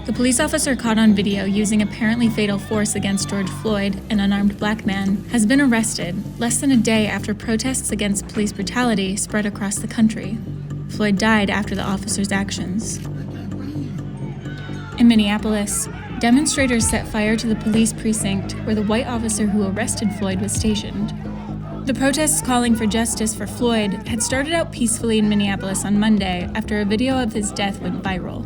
The police officer caught on video using apparently fatal force against George Floyd, an unarmed black man, has been arrested less than a day after protests against police brutality spread across the country. Floyd died after the officer's actions. In Minneapolis, demonstrators set fire to the police precinct where the white officer who arrested Floyd was stationed. The protests calling for justice for Floyd had started out peacefully in Minneapolis on Monday after a video of his death went viral.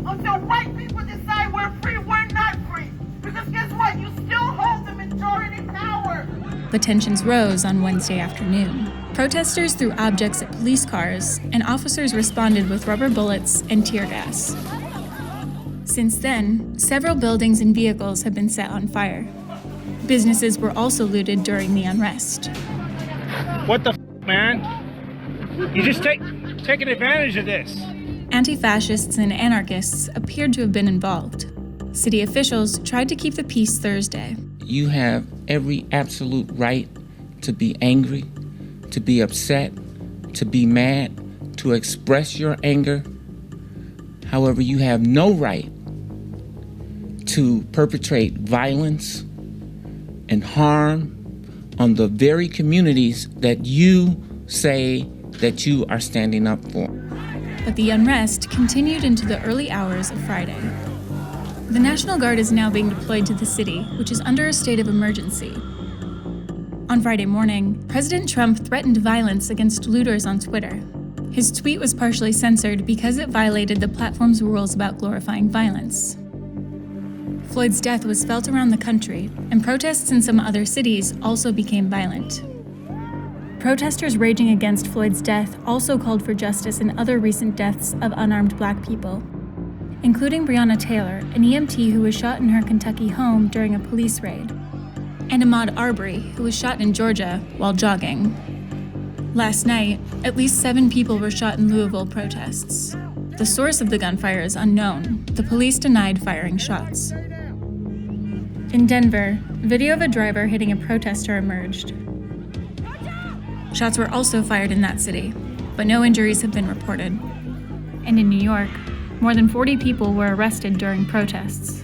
Until white people decide we're free, we're not free. Because guess what? You still hold the majority power. But tensions rose on Wednesday afternoon. Protesters threw objects at police cars, and officers responded with rubber bullets and tear gas. Since then, several buildings and vehicles have been set on fire. Businesses were also looted during the unrest. What the man? You just taking advantage of this. Anti-fascists and anarchists appeared to have been involved. City officials tried to keep the peace Thursday. You have every absolute right to be angry, to be upset, to be mad, to express your anger. However, you have no right to perpetrate violence and harm on the very communities that you say that you are standing up for. But the unrest continued into the early hours of Friday. The National Guard is now being deployed to the city, which is under a state of emergency. On Friday morning, President Trump threatened violence against looters on Twitter. His tweet was partially censored because it violated the platform's rules about glorifying violence. Floyd's death was felt around the country, and protests in some other cities also became violent. Protesters raging against Floyd's death also called for justice in other recent deaths of unarmed black people, including Breonna Taylor, an EMT who was shot in her Kentucky home during a police raid, and Ahmaud Arbery, who was shot in Georgia while jogging. Last night, at least 7 people were shot in Louisville protests. The source of the gunfire is unknown. The police denied firing shots. In Denver, video of a driver hitting a protester emerged. Shots were also fired in that city, but no injuries have been reported. And in New York, more than 40 people were arrested during protests.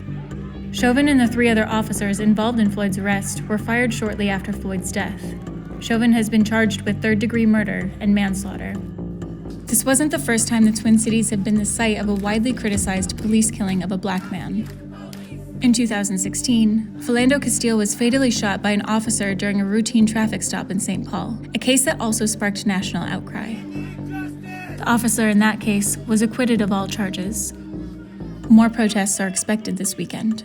Chauvin and the 3 other officers involved in Floyd's arrest were fired shortly after Floyd's death. Chauvin has been charged with third-degree murder and manslaughter. This wasn't the first time the Twin Cities have been the site of a widely criticized police killing of a black man. In 2016, Philando Castile was fatally shot by an officer during a routine traffic stop in St. Paul, a case that also sparked national outcry. The officer in that case was acquitted of all charges. More protests are expected this weekend.